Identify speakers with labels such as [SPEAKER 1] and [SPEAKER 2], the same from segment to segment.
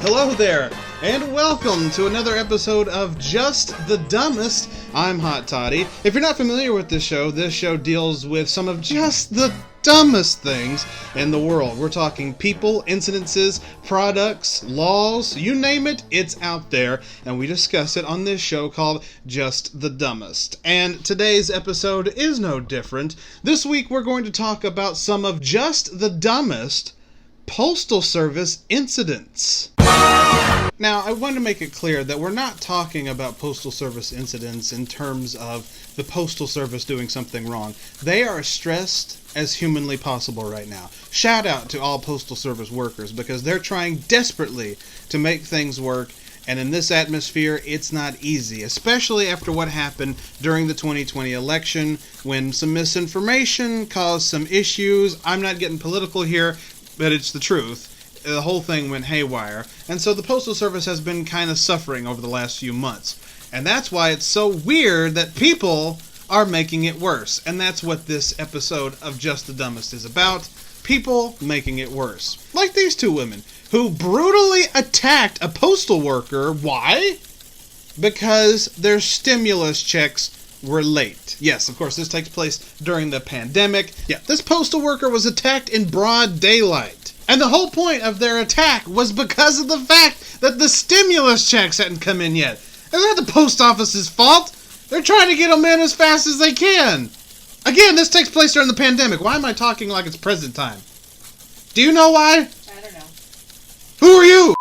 [SPEAKER 1] Hello there, and welcome to another episode of Just the Dumbest. I'm Hot Toddy. If you're not familiar with this show deals with some of just the dumbest things in the world. We're talking people, incidences, products, laws, you name it, it's out there, and we discuss it on this show called Just the Dumbest. And today's episode is no different. This week we're going to talk about some of just the dumbest Postal Service incidents. Now, I want to make it clear that we're not talking about Postal Service incidents in terms of the Postal Service doing something wrong. They are as stressed as humanly possible right now. Shout out to all Postal Service workers because they're trying desperately to make things work, and in this atmosphere, it's not easy, especially after what happened during the 2020 election when some misinformation caused some issues. I'm not getting political here, but it's the truth. The whole thing went haywire, and so the Postal Service has been kind of suffering over the last few months. And that's why it's so weird that people are making it worse. And that's what this episode of Just the Dumbest is about. People making it worse. Like these two women who brutally attacked a postal worker. Why? Because their stimulus checks were late. Yes, of course, this takes place during the pandemic. Yeah, this postal worker was attacked in broad daylight. And the whole point of their attack was because of the fact that the stimulus checks hadn't come in yet. It's not the post office's fault. They're trying to get them in as fast as they can. Again, this takes place during the pandemic. Why am I talking like it's present time? Do you know why?
[SPEAKER 2] I don't know.
[SPEAKER 1] Who are you?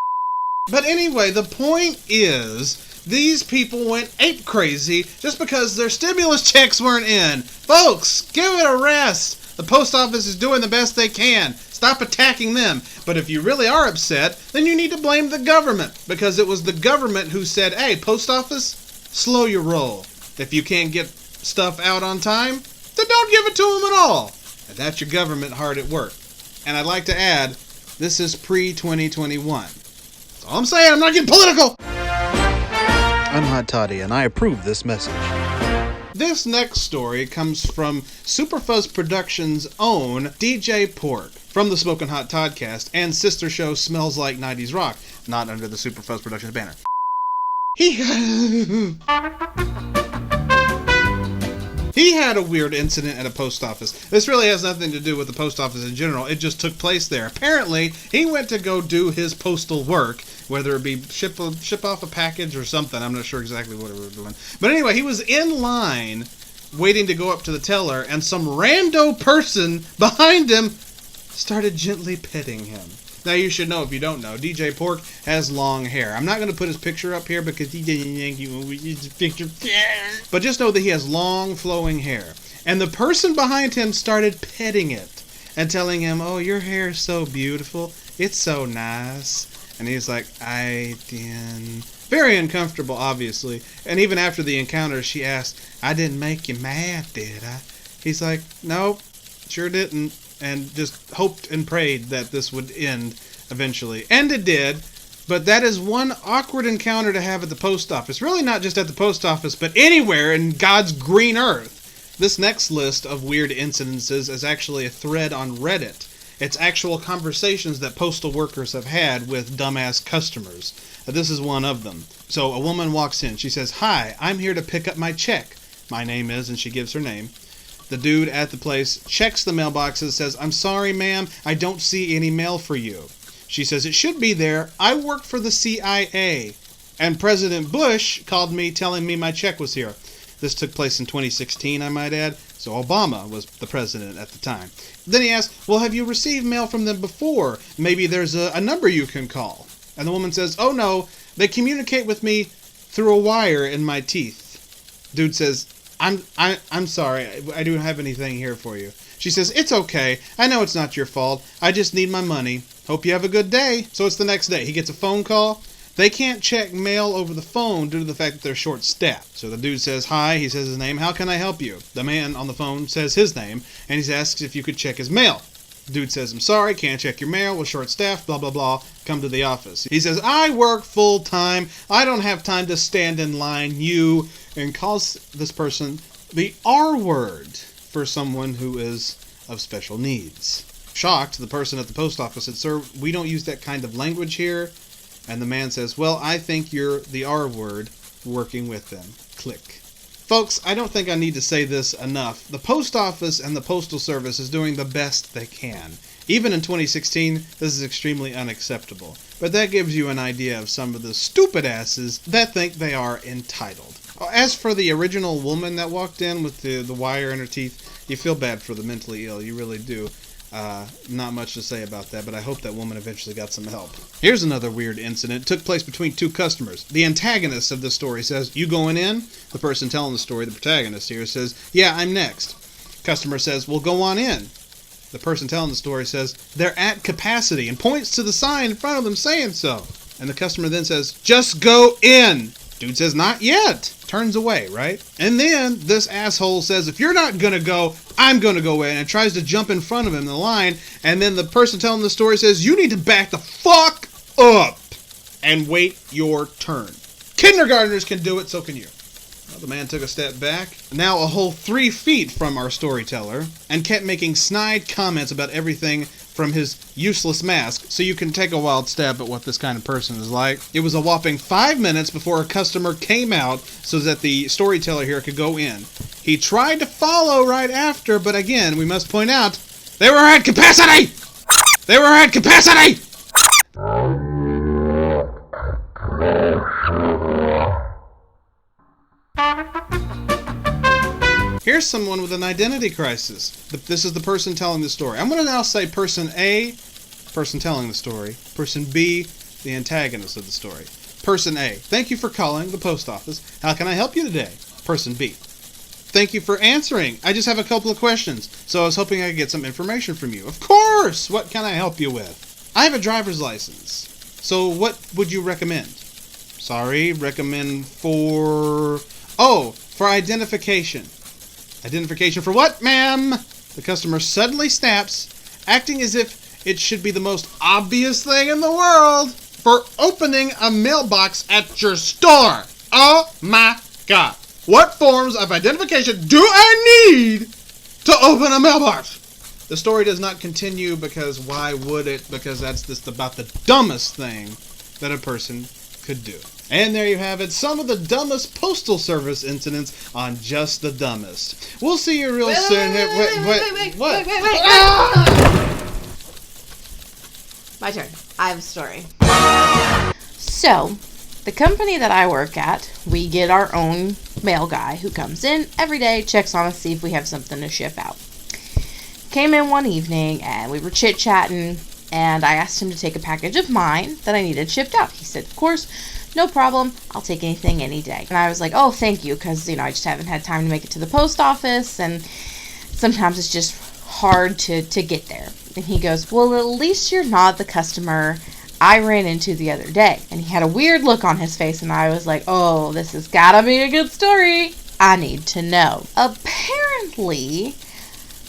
[SPEAKER 1] But anyway, the point is, these people went ape crazy just because their stimulus checks weren't in. Folks, give it a rest. The post office is doing the best they can. Stop attacking them. But if you really are upset, then you need to blame the government, because it was the government who said, hey, post office, slow your roll. If you can't get stuff out on time, then don't give it to them at all. And that's your government hard at work. And I'd like to add, this is pre-2021. That's all I'm saying. I'm not getting political. I'm Hot Toddy, and I approve this message. This next story comes from Superfuzz Productions' own DJ Pork from the Smokin' Hot Toddcast and sister show Smells Like 90s Rock, not under the Superfuzz Productions banner. He had a weird incident at a post office. This really has nothing to do with the post office in general. It just took place there. Apparently, he went to go do his postal work, whether it be ship off a package or something. I'm not sure exactly what he was doing. But anyway, he was in line waiting to go up to the teller, and some rando person behind him started gently petting him. Now, you should know, if you don't know, DJ Pork has long hair. I'm not going to put his picture up here because he didn't yank you with his picture. But just know that he has long, flowing hair. And the person behind him started petting it and telling him, oh, your hair is so beautiful. It's so nice. And he's like, I didn't. Very uncomfortable, obviously. And even after the encounter, she asked, I didn't make you mad, did I? He's like, nope, sure didn't. And just hoped and prayed that this would end eventually. And it did, but that is one awkward encounter to have at the post office. Really not just at the post office, but anywhere in God's green earth. This next list of weird incidences is actually a thread on Reddit. It's actual conversations that postal workers have had with dumbass customers. This is one of them. So a woman walks in. She says, hi, I'm here to pick up my check. My name is, and she gives her name. The dude at the place checks the mailboxes and says, I'm sorry, ma'am, I don't see any mail for you. She says, it should be there. I work for the CIA. And President Bush called me telling me my check was here. This took place in 2016, I might add. So Obama was the president at the time. Then he asked, well, have you received mail from them before? Maybe there's a number you can call. And the woman says, oh no, they communicate with me through a wire in my teeth. Dude says, I'm sorry, I don't have anything here for you. She says, it's okay, I know it's not your fault, I just need my money. Hope you have a good day. So it's the next day. He gets a phone call. They can't check mail over the phone due to the fact that they're short-staffed. So the dude says, hi, he says his name, how can I help you? The man on the phone says his name, and he asks if you could check his mail. The dude says, I'm sorry, can't check your mail, we're short-staffed, blah, blah, blah, come to the office. He says, I work full-time, I don't have time to stand in line, and calls this person the R word for someone who is of special needs. Shocked, the person at the post office said, sir, we don't use that kind of language here. And the man says, well, I think you're the R word working with them. Click. Folks, I don't think I need to say this enough. The post office and the postal service is doing the best they can. Even in 2016, this is extremely unacceptable. But that gives you an idea of some of the stupid asses that think they are entitled. As for the original woman that walked in with the wire in her teeth, you feel bad for the mentally ill. You really do. Not much to say about that, but I hope that woman eventually got some help. Here's another weird incident. It took place between two customers. The antagonist of the story says, you going in? The person telling the story, the protagonist here, says, yeah, I'm next. Customer says, well, go on in. The person telling the story says, they're at capacity, and points to the sign in front of them saying so. And the customer then says, just go in. Dude says, not yet. Turns away, right? And then this asshole says, if you're not going to go, I'm going to go in, and tries to jump in front of him in the line. And then the person telling the story says, you need to back the fuck up and wait your turn. Kindergartners can do it, so can you. Well, the man took a step back, now a whole 3 feet from our storyteller, and kept making snide comments about everything from his useless mask, so you can take a wild stab at what this kind of person is like. It was a whopping 5 minutes before a customer came out so that the storyteller here could go in. He tried to follow right after, but again, we must point out, they were at capacity! They were at capacity! Here's someone with an identity crisis. This is the person telling the story. I'm going to now say person A, person telling the story. Person B, the antagonist of the story. Person A, thank you for calling the post office. How can I help you today? Person B, thank you for answering. I just have a couple of questions, so I was hoping I could get some information from you. Of course! What can I help you with? I have a driver's license. So what would you recommend? Sorry, recommend for... Oh, for identification. Identification for what, ma'am? The customer suddenly snaps, acting as if it should be the most obvious thing in the world, for opening a mailbox at your store. Oh my God. What forms of identification do I need to open a mailbox? The story does not continue because why would it? Because that's just about the dumbest thing that a person could do. And there you have it, some of the dumbest postal service incidents on Just the Dumbest. We'll see you real soon.
[SPEAKER 2] Wait. My turn. I have a story. So, the company that I work at, we get our own mail guy who comes in every day, checks on us, see if we have something to ship out. Came in one evening, and we were chit-chatting, and I asked him to take a package of mine that I needed shipped out. He said, of course, no problem. I'll take anything any day. And I was like, oh, thank you, because, I just haven't had time to make it to the post office, and sometimes it's just hard to get there. And he goes, well, at least you're not the customer I ran into the other day. And he had a weird look on his face, and I was like, oh, this has gotta be a good story. I need to know. Apparently,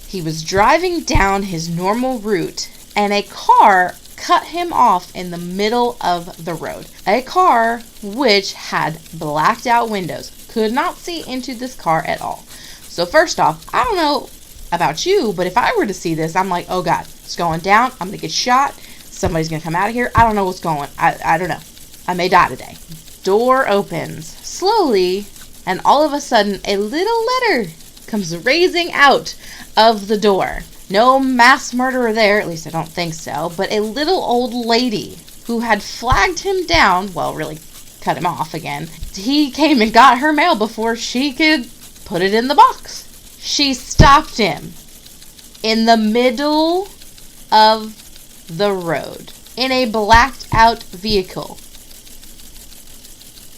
[SPEAKER 2] he was driving down his normal route, and a car cut him off in the middle of the road. A car which had blacked out windows. Could not see into this car at all. So first off, I don't know about you, but if I were to see this, I'm like, oh God, it's going down. I'm going to get shot. Somebody's going to come out of here. I don't know what's going on. I don't know. I may die today. Door opens slowly, and all of a sudden, a little letter comes raising out of the door. No mass murderer there, at least I don't think so, but a little old lady who had flagged him down, well, really cut him off again. He came and got her mail before she could put it in the box. She stopped him in the middle of the road in a blacked out vehicle.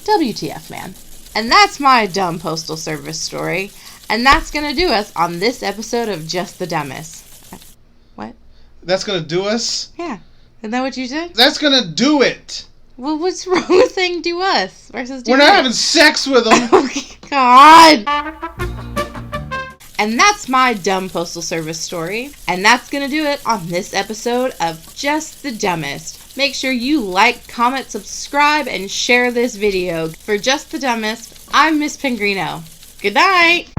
[SPEAKER 2] WTF, man. And that's my dumb postal service story. And that's going to do us on this episode of Just the Dumbest. What?
[SPEAKER 1] That's going to do us?
[SPEAKER 2] Yeah. Isn't that what you said?
[SPEAKER 1] That's going to do it.
[SPEAKER 2] Well, what's wrong with saying do us versus do
[SPEAKER 1] We're not having sex with them.
[SPEAKER 2] Oh, God. And that's my dumb postal service story. And that's going to do it on this episode of Just the Dumbest. Make sure you like, comment, subscribe, and share this video. For Just the Dumbest, I'm Miss Pingrino. Good night.